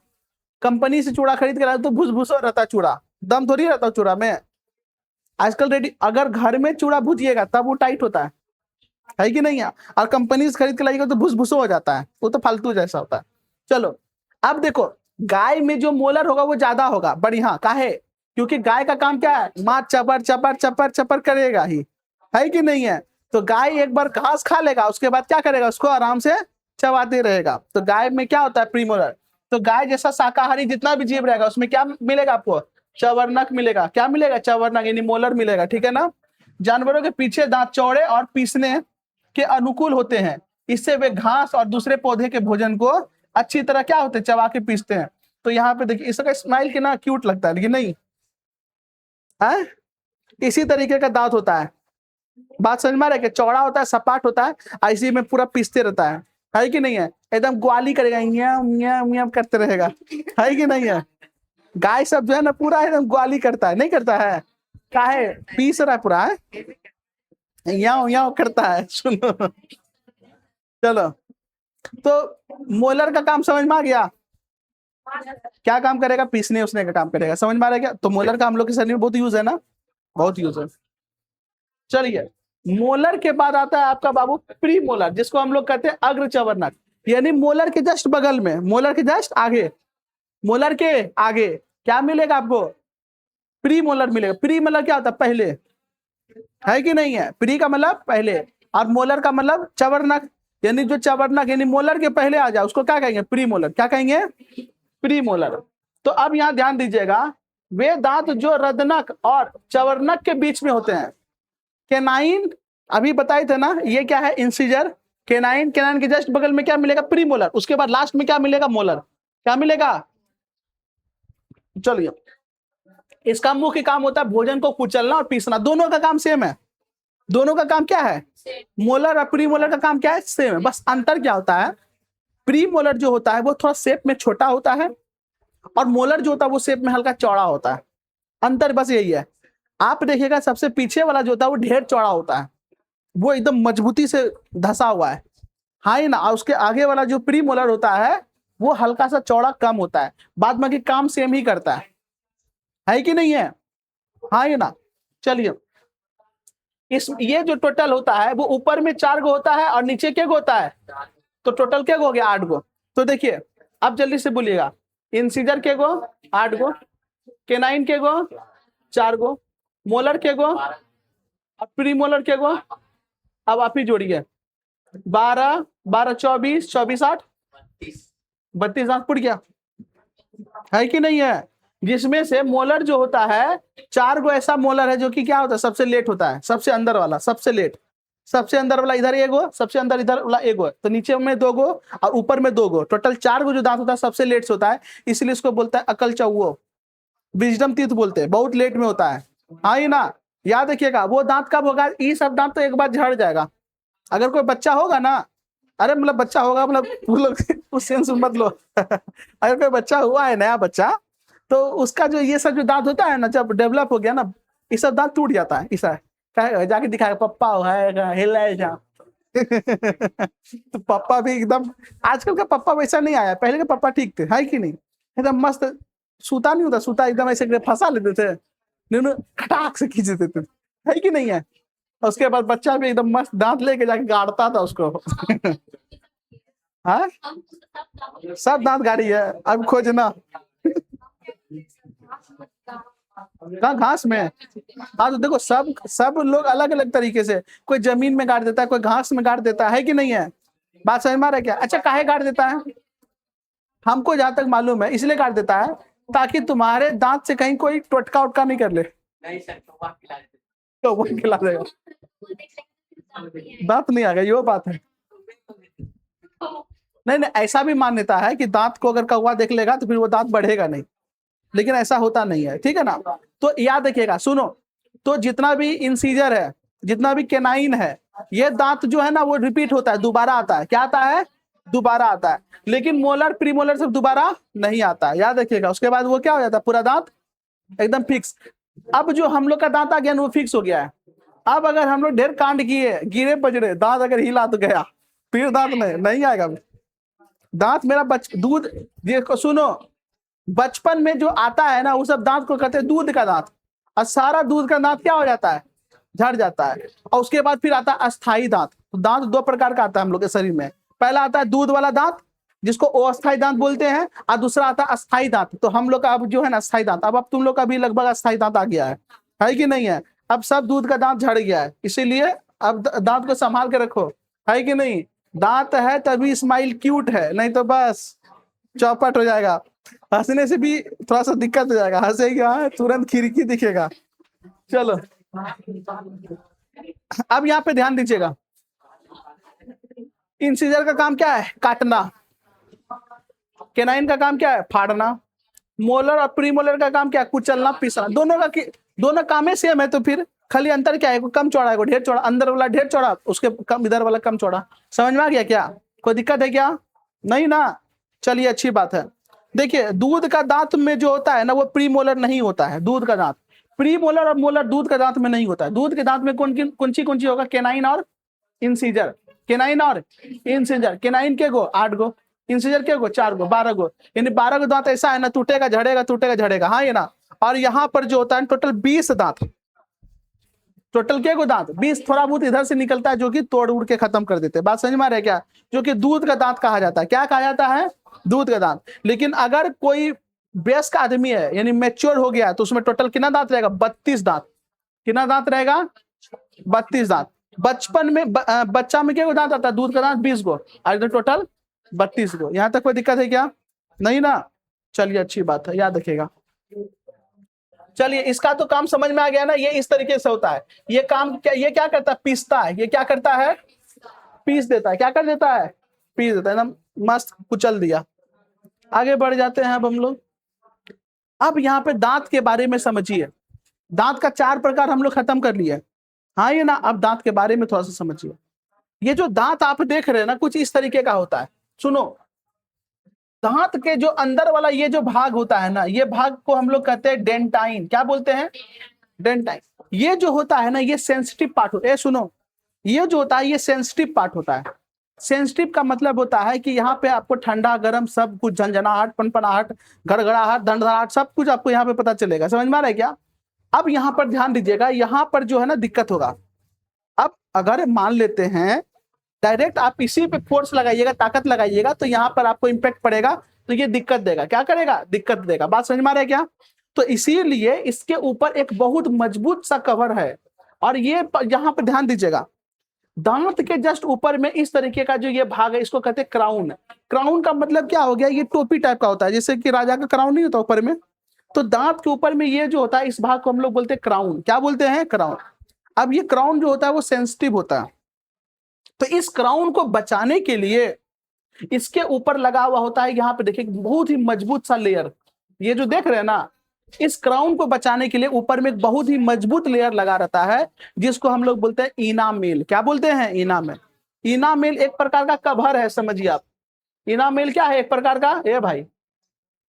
कंपनी से चूड़ा खरीद के लाए तो भुसभुसा रहता है चूड़ा, दम थोड़ी रहता है चूड़ा में। आजकल रेडी, अगर घर में चूड़ा भुजिएगा तब वो टाइट होता है कि नहीं है? और कंपनी से खरीद के लाइएगा तो भुसभुसो हो जाता है, वो तो फालतू जैसा होता है। चलो, अब देखो, गाय में जो मोलर होगा वो ज्यादा होगा, बढ़िया। काहे? क्योंकि गाय का काम क्या है? माँ चपर चपर चपर चपर करेगा ही, है कि नहीं है? तो गाय एक बार घास खा लेगा, उसके बाद क्या करेगा? उसको आराम से चबाते रहेगा। तो गाय में क्या होता है? प्रीमोलर। तो गाय जैसा शाकाहारी जितना भी जीव रहेगा, उसमें क्या मिलेगा आपको? चवर्णक मिलेगा। क्या मिलेगा? चवर्णक, यानी मोलर मिलेगा, ठीक है ना? जानवरों के पीछे दांत चौड़े और पीसने के अनुकूल होते हैं, इससे वे घास और दूसरे पौधे के भोजन को अच्छी तरह क्या होते हैं? चबा के पीसते हैं। तो यहाँ पे देखिए, इसका स्माइल कितना क्यूट लगता है, लेकिन नहीं है? इसी तरीके का दांत होता है। बात समझ में आ रहा है कि चौड़ा होता है, सपाट होता है, इसी में पूरा पीसते रहता है कि नहीं है? एकदम ग्वाली करेगा, म्याऊ म्याऊ म्याऊ करते रहेगा, है कि नहीं है? गाय सब जो है ना, पूरा एकदम ग्वाली करता है, नहीं करता है? काहे? पीस रहा है पूरा, है याओ याओ करता है। सुनो, चलो, तो मोलर का काम समझ में आ गया? क्या काम करेगा? पीसने उसने का काम करेगा, समझ में आ रहा है क्या? तो मोलर का हम लोग के शरीर में बहुत यूज है ना, बहुत यूज है। चलिए, मोलर के बाद आता है आपका बाबू प्री मोलर, जिसको हम लोग कहते हैं अग्र चवर्णक, यानी मोलर के जस्ट बगल में, मोलर के जस्ट आगे, मोलर के आगे क्या मिलेगा आपको? प्री मोलर मिलेगा। प्री मतलब क्या होता है? पहले, है कि नहीं है? प्री का मतलब पहले, और मोलर का मतलब चवर्णक, यानी जो चवर्णक यानी मोलर के पहले आ जाए उसको क्या कहेंगे? Pre molar. क्या कहेंगे? Pre molar. तो अब यहाँ ध्यान दीजिएगा, वे दांत जो रदनक और चवर्नक के बीच में होते हैं। केनाइन अभी बताए थे ना, ये क्या है, इंसीजर। केनाइन, केनाइन के जस्ट बगल में क्या मिलेगा, प्री मोलर। उसके बाद लास्ट में क्या मिलेगा, मोलर। क्या मिलेगा, चलिए, इसका मुख्य काम होता है भोजन को कुचलना और पीसना। दोनों का काम सेम है, दोनों का काम क्या है, मोलर और प्री मोलर का काम क्या है, सेम है। बस अंतर क्या होता है, प्री मोलर जो होता है वो थोड़ा शेप में छोटा होता है, और मोलर जो होता है वो शेप में हल्का चौड़ा होता है। अंतर बस यही है। आप देखिएगा सबसे पीछे वाला जो होता है वो ढेर चौड़ा होता है, वो एकदम मजबूती से धसा हुआ है, हाँ ही ना। और उसके आगे वाला जो प्री मोलर होता है वो हल्का सा चौड़ा कम होता है। बाद में काम सेम ही करता है कि नहीं है, हाँ ही ना। चलिए, इस ये जो टोटल होता है वो ऊपर में 4 गो होता है और नीचे क्या गो होता है, तो टोटल क्या गो हो गया, 8 गो। तो देखिए अब जल्दी से बोलिएगा, इंसीजर के गो 8 गो, केनाइन के गो 4 गो, मोलर के गो और प्री मोलर के गो। अब आप ही जोड़िए, 12 12 24 24 8 32 दांत पुट गया, है कि नहीं है। जिसमें से मोलर जो होता है 4 गो ऐसा मोलर है जो कि क्या होता है, सबसे लेट होता है, सबसे अंदर वाला, सबसे लेट। सबसे अंदर वाला इधर 1 गो, सबसे अंदर इधर वाला 1 गो, तो नीचे में 2 गो और ऊपर में 2 गो, टोटल 4 गो जो दांत होता है सबसे लेट से होता है। इसलिए इसको बोलता है अकल चौवो, विजडम टीथ बोलते हैं, बहुत लेट में होता है, हाँ ही ना। याद रखिएगा, वो दांत कब होगा, ये सब दांत तो एक बार झड़ जाएगा। अगर कोई बच्चा होगा ना, अरे मतलब बच्चा होगा मतलब उस सेंस मत लो अगर कोई बच्चा हुआ है, नया बच्चा, तो उसका जो ये सब जो दांत होता है ना, जब डेवलप हो गया ना, ये सब दांत टूट जाता है। ऐसा जाके दिखाएगा पप्पा है हिला है तो पप्पा भी एकदम, आजकल का पप्पा वैसा नहीं आया, पहले के पप्पा ठीक थे, है कि नहीं, एकदम मस्त। सूता नहीं होता, सूता एकदम ऐसे फंसा लेते थे, खटाक से खींच देते थे, है कि नहीं है। उसके बाद बच्चा भी एकदम मस्त दांत लेके जाके गाड़ता था उसको हाँ, सब दांत गाड़ी है, अब खोजना कहाँ, घास में। हाँ तो देखो, सब लोग अलग अलग तरीके से, कोई जमीन में गाड़ देता है, कोई घास में गाड़ देता है कि नहीं है। बात समझ में आ रहा है क्या। अच्छा, काहे गाड़ देता है, हमको जहां तक मालूम है इसलिए गाड़ देता है ताकि तुम्हारे दांत से कहीं कोई टोटका उटका नहीं कर ले। तो वो खिला देगा, दांत नहीं आ गया, यो बात है। नहीं नहीं, ऐसा भी मान्यता है कि दांत को अगर कौवा देख लेगा तो फिर वो दांत बढ़ेगा नहीं, लेकिन ऐसा होता नहीं है, ठीक है ना। तो याद रखिएगा, सुनो, तो जितना भी इंसीजर है, जितना भी केनाइन है, ये दांत जो है ना वो रिपीट होता है, दोबारा आता है। क्या आता है, दोबारा आता है। लेकिन मोलर प्रीमोलर सब दोबारा नहीं आता है, याद रखिएगा। उसके बाद वो क्या हो जाता है, पूरा दांत एकदम फिक्स। अब जो हम लोग का दांत आ गया वो फिक्स हो गया है। अब अगर हम लोग ढेर कांड किए, गिरे पजड़े, दांत अगर हिला तो गया, फिर दांत नहीं आएगा। दांत मेरा दूध, देखो सुनो, बचपन में जो आता है ना वो सब दांत को कहते हैं दूध का दांत, और सारा दूध का दांत क्या हो जाता है, झड़ जाता है। और उसके बाद फिर आता है अस्थाई दांत। तो दांत 2 प्रकार का आता है हम लोग के शरीर में। पहला आता है दूध वाला दांत, जिसको अस्थाई दांत बोलते हैं, और दूसरा आता है अस्थाई दांत। तो हम लोग का अब जो है ना अस्थाई दांत, अब तुम लोग का भी लगभग अस्थाई दांत आ गया है कि नहीं है। अब सब दूध का दांत झड़ गया है, इसीलिए अब दांत को संभाल के रखो, है कि नहीं। दांत है तभी स्माइल क्यूट है, नहीं तो बस चौपट हो जाएगा। हंसने से भी थोड़ा सा दिक्कत हो जाएगा, हंसेगा तुरंत खिड़की दिखेगा। चलो, अब यहाँ पे ध्यान दीजिएगा, इंसीजर का काम क्या है, काटना। केनाइन का काम क्या है, फाड़ना। मोलर और प्रीमोलर का काम क्या है, कुचलना, पीसना। दोनों काम है सेम है, तो फिर खाली अंतर क्या है, कोई कम चौड़ा है, ढेर चौड़ा। अंदर वाला ढेर चौड़ा, उसके कम, इधर वाला कम चौड़ा। समझ में आ गया क्या, कोई दिक्कत है क्या, नहीं ना। चलिए, अच्छी बात है। देखिए, दूध का दांत में जो होता है ना वो प्रीमोलर नहीं होता है। दूध का दांत, प्रीमोलर और मोलर दूध का दांत में नहीं होता है। दूध के दांत में कौन सी होगा, केनाइन और इंसीजर। केनाइन और इंसीजर, केनाइन के गो 8 गो, इंसीजर के गो 4 गो, 12 गो। यानी 12 गो दांत ऐसा है ना, टूटेगा झड़ेगा, टूटेगा झड़ेगा, हाँ ये ना। और यहाँ पर जो होता है टोटल 20 दांत, टोटल क्या गो दांत 20। थोड़ा बहुत इधर से निकलता है जो कि तोड़ उड़ के खत्म कर देते हैं। बात समझ में आ रहा है क्या, जो कि दूध का दांत कहा जाता है। क्या कहा जाता है, दूध का दांत। लेकिन अगर कोई वयस्क आदमी है, यानी मैच्योर हो गया है, तो उसमें टोटल कितना दांत रहेगा, 32 दांत। कितना दांत रहेगा, 32 दांत। बचपन में बच्चा में क्या दांत आता है, दूध का दांत 20 गो, और टोटल 32 गो। यहाँ तक कोई दिक्कत है क्या, नहीं ना। चलिए अच्छी बात है, याद रखिएगा। चलिए इसका तो काम समझ में आ गया ना, ये इस तरीके से होता है। ये काम क्या, ये क्या करता है, पीसता है। ये क्या करता है, पीस देता है। क्या कर देता है, पीस देता है। एकदम मस्त कुचल दिया। आगे बढ़ जाते हैं अब हम लोग। अब यहाँ पे दांत के बारे में समझिए। दांत का 4 प्रकार हम लोग खत्म कर लिए। हाँ ये ना, अब दांत के बारे में थोड़ा सा समझिए। ये जो दांत आप देख रहे हैं ना, कुछ इस तरीके का होता है। सुनो, दांत के जो अंदर वाला ये जो भाग होता है ना, ये भाग को हम लोग कहते हैं डेंटाइन। क्या बोलते हैं, डेंटाइन। ये जो होता है ना, ये सेंसिटिव पार्ट होता है। सुनो, ये जो होता है ये सेंसिटिव पार्ट होता है। सेंसिटिव का मतलब होता है कि यहाँ पे आपको ठंडा गर्म सब कुछ, झंझनाहट, पनपनाहट, गड़गड़ाहट, दंडनाहट, सब कुछ आपको यहाँ पे पता चलेगा। समझ में आ रहा है क्या। अब यहाँ पर ध्यान दीजिएगा, यहाँ पर जो है ना दिक्कत होगा। अब अगर मान लेते हैं डायरेक्ट आप इसी पे फोर्स लगाइएगा, ताकत लगाइएगा, तो यहाँ पर आपको इंपैक्ट पड़ेगा, तो ये दिक्कत देगा। क्या करेगा, दिक्कत देगा। बात समझ में आ रहा है क्या। तो इसीलिए इसके ऊपर एक बहुत मजबूत सा कवर है। और ये यहाँ पे ध्यान दीजिएगा, दांत के जस्ट ऊपर में इस तरीके का जो ये भाग है, इसको कहते हैं क्राउन। क्राउन का मतलब क्या हो गया, ये टोपी टाइप का होता है, जैसे कि राजा का क्राउन नहीं होता ऊपर में। तो दांत के ऊपर में ये जो होता है, इस भाग को हम लोग बोलते हैं क्राउन। क्या बोलते हैं, क्राउन। अब ये क्राउन जो होता है वो सेंसिटिव होता है। तो इस क्राउन को बचाने के लिए इसके ऊपर लगा हुआ होता है, यहाँ पे देखिए बहुत ही मजबूत सा लेयर। ये जो देख रहे हैं ना, इस क्राउन को बचाने के लिए ऊपर में एक बहुत ही मजबूत लेयर लगा रहता है, जिसको हम लोग बोलते हैं इनामेल। क्या बोलते हैं, इनामेल। इनामेल एक प्रकार का कवर है, समझिए आप। इनामेल क्या है, एक प्रकार का, ए भाई,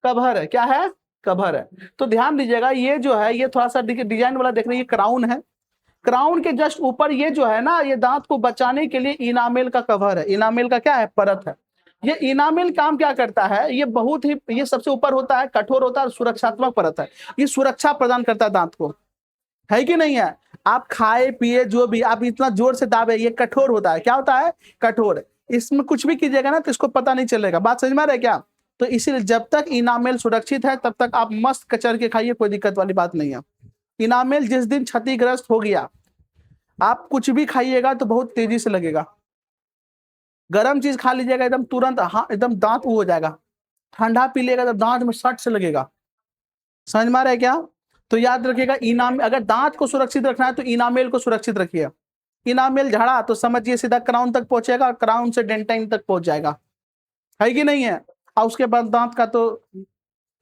कवर है। क्या है, कवर है। तो ध्यान दीजिएगा, ये जो है ये थोड़ा सा डिजाइन वाला देख रहे हैं, ये क्राउन है। क्राउन के जस्ट ऊपर ये जो है ना, ये दांत को बचाने के लिए इनामेल का कवर है। इनामेल का क्या है, परत है। ये इनामेल काम क्या करता है, ये बहुत ही, ये सबसे ऊपर होता है, कठोर होता है, सुरक्षात्मक परत है। ये सुरक्षा प्रदान करता है दांत को, है कि नहीं है। आप खाए पिए जो भी, आप इतना जोर से दाबे, ये कठोर होता है। क्या होता है, कठोर। इसमें कुछ भी कीजिएगा ना तो इसको पता नहीं चलेगा। बात समझ में आ रहा है क्या। तो इसीलिए जब तक इनामेल सुरक्षित है तब तक आप मस्त कचर के खाइए, कोई दिक्कत वाली बात नहीं है। इनामेल जिस दिन क्षतिग्रस्त हो गया, आप कुछ भी खाइएगा तो बहुत तेजी से लगेगा। गरम चीज खा लीजिएगा एकदम तुरंत, हाँ एकदम दांत हो जाएगा। ठंडा पी लेगा तो दांत में सट से लगेगा। समझ में आ रहा है क्या। तो याद रखिएगा, इनाम, अगर दांत को सुरक्षित रखना है तो इनामेल को सुरक्षित रखिए। इनामेल झड़ा तो समझिए सीधा क्राउन तक पहुंचेगा, और क्राउन से डेंटाइन तक पहुंच जाएगा, है कि नहीं है। और उसके बाद दांत का तो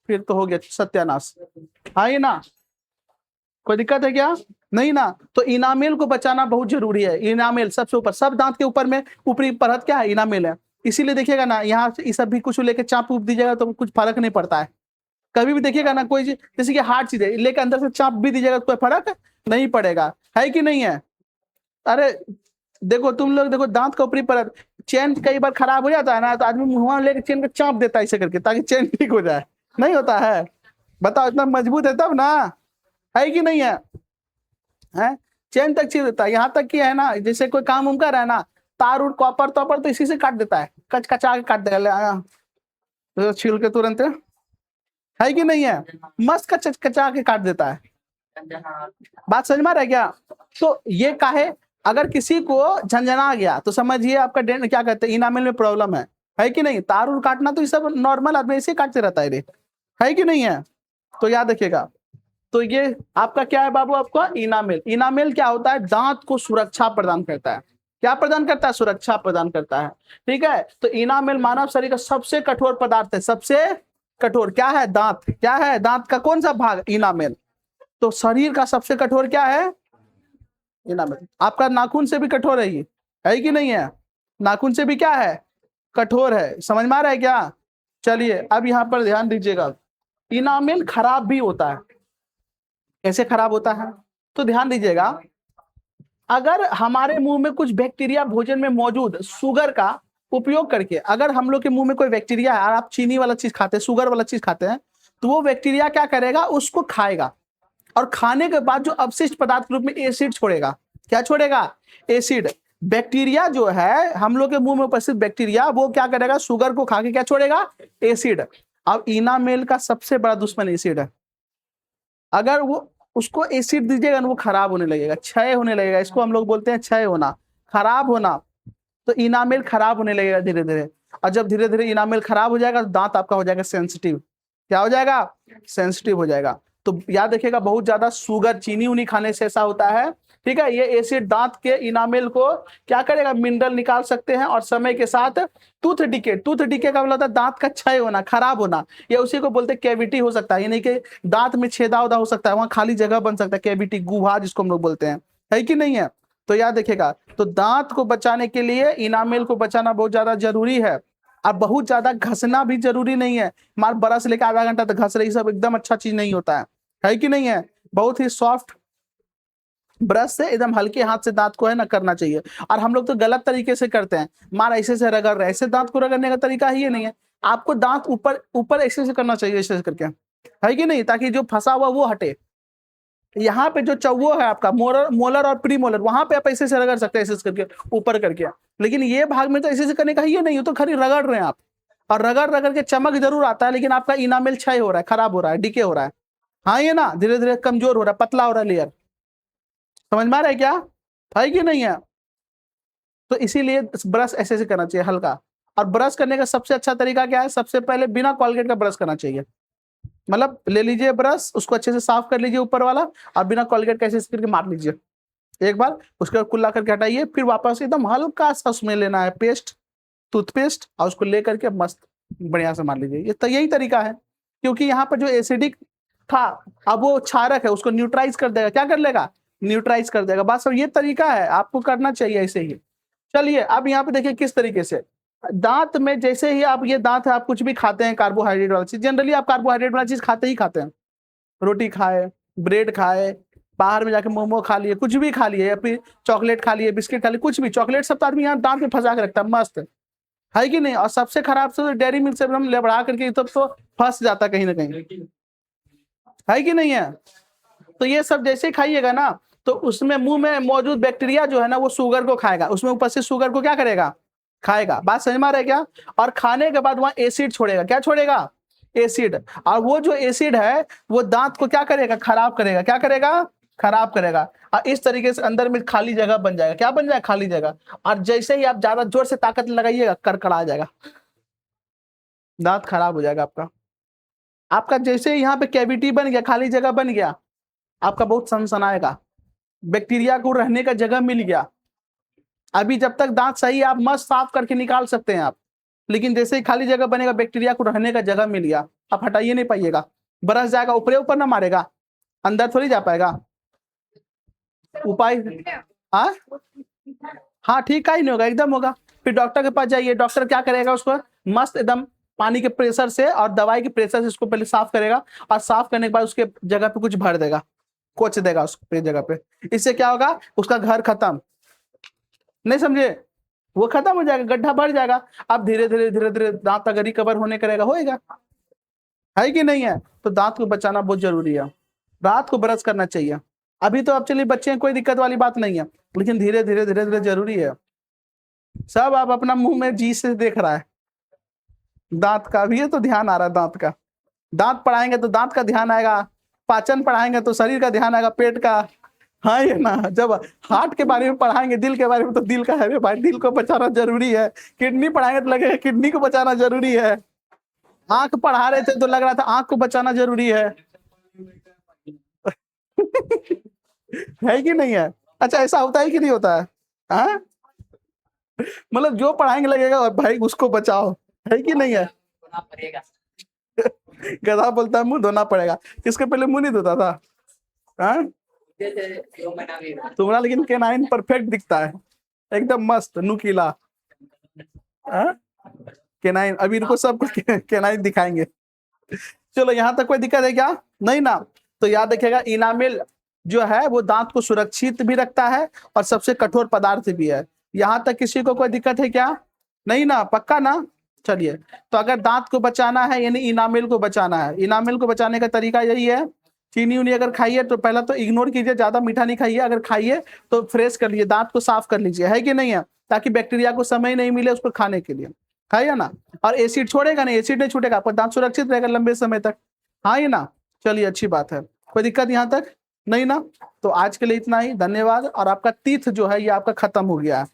फिर तो हो गया सत्यानाश, है ना। कोई दिक्कत है क्या, नहीं ना। तो इनामेल को बचाना बहुत जरूरी है। इनामेल सबसे ऊपर, सब दांत के ऊपर में ऊपरी परत क्या है, इनामेल है। इसीलिए देखिएगा ना, यहाँ से इस सब भी कुछ लेके चाप उप दीजिएगा तो कुछ फर्क नहीं पड़ता है। कभी भी देखिएगा ना, कोई जैसे कि हार्ड चीज है, लेके अंदर से चाप भी दीजिएगा तो कोई फर्क नहीं पड़ेगा, है कि नहीं है। अरे देखो तुम लोग, देखो दांत का ऊपरी परत, चेन कई बार खराब हो जाता है ना, तो आदमी मुंह लेके चेन का चाप देता है ऐसे करके, ताकि चेन ठीक हो जाए। नहीं होता है, बताओ, इतना मजबूत है तब ना, है कि नहीं है। है, चेन तक छील देता है। यहाँ तक कि है ना, जैसे कोई काम उम कर रहा है ना, तार उर कॉपर तॉपर तो इसी से काट देता है, कच कचा के काट देगा, तो छील के तुरंत, है कि नहीं है। मस्त कच कचा के काट देता है। बात समझ में आ रहा है क्या। तो ये काहे, अगर किसी को झंझना गया तो समझिए आपका क्या कहते हैं, इनामेल में प्रॉब्लम है कि नहीं। तार उर काटना तो ये सब नॉर्मल आदमी ऐसे काटते रहता है रे, है कि नहीं है। तो याद रखिएगा। तो ये आपका क्या है बाबू, आपका इनामेल। इनामेल क्या होता है, दांत को सुरक्षा प्रदान करता है। क्या प्रदान करता है, सुरक्षा प्रदान करता है। ठीक है। तो इनामेल मानव शरीर का सबसे कठोर पदार्थ है, सबसे कठोर। क्या है, दांत। क्या है, दांत का कौन सा भाग, इनामेल। तो शरीर का सबसे कठोर क्या है, इनामेल। आपका नाखून से भी कठोर है ये, है कि नहीं है। नाखून से भी क्या है, कठोर है। समझ में आ रहा है क्या। चलिए अब यहाँ पर ध्यान दीजिएगा, इनामेल खराब भी होता है। कैसे खराब होता है, तो ध्यान दीजिएगा, अगर हमारे मुंह में कुछ बैक्टीरिया भोजन में मौजूद शुगर का उपयोग करके, अगर हम लोग के मुंह में कोई बैक्टीरिया है और आप चीनी वाला चीज खाते हैं, शुगर वाला चीज खाते हैं, तो वो बैक्टीरिया क्या करेगा, उसको खाएगा, और खाने के बाद जो अवशिष्ट पदार्थ के रूप में एसिड छोड़ेगा। क्या छोड़ेगा, एसिड। बैक्टीरिया जो है हम लोग के मुंह में उपस्थित बैक्टीरिया, वो क्या करेगा, शुगर को खा के क्या छोड़ेगा, एसिड। अब इनामेल का सबसे बड़ा दुश्मन एसिड है। अगर वो उसको एसिड दीजिएगा ना, वो खराब होने लगेगा, क्षय होने लगेगा। इसको हम लोग बोलते हैं क्षय होना, खराब होना। तो इनामेल खराब होने लगेगा धीरे धीरे, और जब धीरे धीरे इनामेल खराब हो जाएगा तो दांत आपका हो जाएगा सेंसिटिव। क्या हो जाएगा, सेंसिटिव हो जाएगा। तो याद रखिएगा, बहुत ज्यादा शुगर, चीनी उनी खाने से ऐसा होता है, ठीक है। ये एसिड दांत के इनामेल को क्या करेगा, मिनरल निकाल सकते हैं, और समय के साथ टूथ डिके, टूथ डिके का मतलब दांत का क्षय होना, खराब होना, या उसी को बोलते हैं कैविटी हो सकता है, यानी कि दांत में छेदा उदा हो सकता है, वहां खाली जगह बन सकता है, कैविटी, गुहा जिसको हम लोग बोलते हैं, है कि नहीं है। तो याद रखिएगा, तो दांत को बचाने के लिए इनामेल को बचाना बहुत ज्यादा जरूरी है। अब बहुत ज्यादा घसना भी जरूरी नहीं है, मार ब्रश लेकर आधा घंटा तक घस रही, सब एकदम अच्छा चीज नहीं होता है कि नहीं है। बहुत ही सॉफ्ट ब्रश से एकदम हल्के हाथ से दांत को है ना करना चाहिए। और हम लोग तो गलत तरीके से करते हैं, मार ऐसे से रगड़ रहे, ऐसे दांत को रगड़ने का तरीका ही ये नहीं है। आपको दांत ऊपर ऊपर ऐसे से करना चाहिए, ऐसे करके, है कि नहीं, ताकि जो फंसा हुआ वो हटे। यहाँ पे जो चौवो है आपका, मोलर मोलर और प्री मोलर, वहां पे आप ऐसे से रगड़ सकते हैं, ऐसे करके ऊपर करके। लेकिन ये भाग में तो ऐसे से करने का ही नहीं हो, तो खाली रगड़ रहे हैं आप, और रगड़ रगड़ के चमक जरूर आता है, लेकिन आपका इनामेल क्षय हो रहा है, खराब हो रहा है, डिके हो रहा है। हाँ, ये ना धीरे धीरे कमजोर हो रहा है, पतला हो रहा है लेयर। समझ में आ रहा है क्या, है कि नहीं है। तो इसीलिए ब्रश ऐसे से करना चाहिए हल्का। और ब्रश करने का सबसे अच्छा तरीका क्या है, सबसे पहले बिना कॉलगेट का ब्रश करना चाहिए। मतलब ले लीजिए ब्रश, उसको अच्छे से साफ कर लीजिए ऊपर वाला, और बिना कॉलगेट का ऐसे करके मार लीजिए एक बार, उसके बाद कुल्ला करके हटाइए, फिर वापस एकदम हल्का सा उसमें लेना है पेस्ट, टूथपेस्ट, और उसको ले करके मस्त बढ़िया से मार लीजिए। ये तो यही तरीका है, क्योंकि यहाँ पर जो एसिडिक था, अब वो क्षारक है, उसको न्यूट्राइज कर देगा। क्या कर लेगा, न्यूट्राइज कर देगा। बस ये तरीका है, आपको करना चाहिए ऐसे ही। चलिए अब यहाँ पे देखिए किस तरीके से दांत में, जैसे ही आप, ये दांत है, आप कुछ भी खाते हैं कार्बोहाइड्रेट वाला चीज, जनरली आप कार्बोहाइड्रेट वाला चीज खाते ही खाते हैं, रोटी खाए, ब्रेड खाए, बाहर में जाके मोमो खा लिए, कुछ भी खा लिए, या फिर चॉकलेट खा लिए, बिस्किट खा लिए, कुछ भी, चॉकलेट सब तो आदमी यहाँ दांत में फंसा के रखता है, मस्त है कि नहीं। और सबसे खराब से तो डेयरी मिल्क से हम लेबड़ा करके तब तो फंस जाता कहीं ना कहीं, है कि नहीं है। तो ये सब जैसे खाइएगा ना, तो उसमें मुंह में मौजूद बैक्टीरिया जो है ना, वो शुगर को खाएगा, उसमें उपस्थित शुगर को क्या करेगा, खाएगा। बात समझ में आ रहा है क्या। और खाने के बाद वहां एसिड छोड़ेगा, क्या छोड़ेगा, एसिड। और वो जो एसिड है वो दांत को क्या करेगा, खराब करेगा। क्या करेगा, खराब करेगा। और इस तरीके से अंदर में खाली जगह बन जाएगा। क्या बन जाएगा, खाली जगह। और जैसे ही आप ज्यादा जोर से ताकत लगाइएगा, कड़कड़ा जाएगा, दांत खराब हो जाएगा आपका। आपका जैसे यहाँ पे कैविटी बन गया, खाली जगह बन गया, आपका बहुत सनसनाएगा, बैक्टीरिया को रहने का जगह मिल गया। अभी जब तक दांत सही है, आप मस्त साफ करके निकाल सकते हैं आप, लेकिन जैसे ही खाली जगह बनेगा, बैक्टीरिया को रहने का जगह मिल गया, आप हटाइए नहीं पाइएगा, बरस जाएगा, ऊपर ऊपर ना मारेगा, अंदर थोड़ी जा पाएगा। उपाय, हाँ हाँ, ठीक का ही नहीं होगा, एकदम होगा। फिर डॉक्टर के पास जाइए, डॉक्टर क्या करेगा, उसको मस्त एकदम पानी के प्रेशर से और दवाई के प्रेशर से उसको पहले साफ करेगा, और साफ करने के बाद उसके जगह पे कुछ भर देगा, कोच देगा उसके जगह पे। इससे क्या होगा, उसका घर खत्म, नहीं समझे, वो खत्म हो जाएगा, गड्ढा भर जाएगा। अब धीरे धीरे धीरे धीरे दांत अगर रिकवर होने करेगा, होएगा, है कि नहीं है। तो दांत को बचाना बहुत जरूरी है, रात को ब्रश करना चाहिए। अभी तो अब चलिए बच्चे हैं, कोई दिक्कत वाली बात नहीं है, लेकिन धीरे धीरे धीरे धीरे जरूरी है। सब आप अपना मुंह में जी से देख रहा है, दांत का भी है तो ध्यान आ रहा है, दांत का। दांत पढ़ाएंगे तो दांत का ध्यान आएगा, पाचन पढ़ाएंगे तो शरीर का ध्यान आएगा, पेट का। हाँ ये ना, जब हार्ट के बारे में पढ़ाएंगे, दिल के बारे में, तो दिल का है भाई, दिल को बचाना जरूरी है। किडनी पढ़ाएंगे तो लगेगा किडनी को बचाना जरूरी है। आंख पढ़ा रहे थे तो लग रहा था आंख को बचाना जरूरी है। है कि नहीं है। अच्छा, ऐसा होता है कि नहीं होता है, हाँ? मतलब जो पढ़ाएंगे लगेगा भाई उसको बचाओ, है कि नहीं है। गधा बोलता है मुंह धोना पड़ेगा, किसके पहले मुंह नहीं धोता था, हाँ? तुम्हारा लेकिन केनाइन परफेक्ट दिखता है, एकदम मस्त नुकीला, हाँ? केनाइन, अभी इनको सबको केनाइन दिखाएंगे। चलो यहाँ तक कोई दिक्कत है क्या, नहीं ना। तो याद रखिएगा, इनामिल जो है वो दांत को सुरक्षित भी रखता है, और सबसे कठोर पदार्थ भी है। यहाँ तक किसी को कोई दिक्कत है क्या, नहीं ना, पक्का ना। चलिए, तो अगर दांत को बचाना है, यानी इनामिल को बचाना है, इनामिल को बचाने का तरीका यही है, चीनी उनी अगर खाइए तो पहला तो इग्नोर कीजिए, ज्यादा मीठा नहीं खाइए, अगर खाइए तो फ्रेश कर लीजिए, दांत को साफ कर लीजिए, है कि नहीं है, ताकि बैक्टीरिया को समय नहीं मिले उसको खाने के लिए, खाइए ना। और एसिड छोड़ेगा नहीं, एसिड नहीं छूटेगा, आपका दांत सुरक्षित रहेगा लंबे समय तक, हाँ ये ना। चलिए, अच्छी बात है, कोई दिक्कत यहाँ तक नहीं ना। तो आज के लिए इतना ही, धन्यवाद। और आपका तीर्थ जो है ये आपका खत्म हो गया है।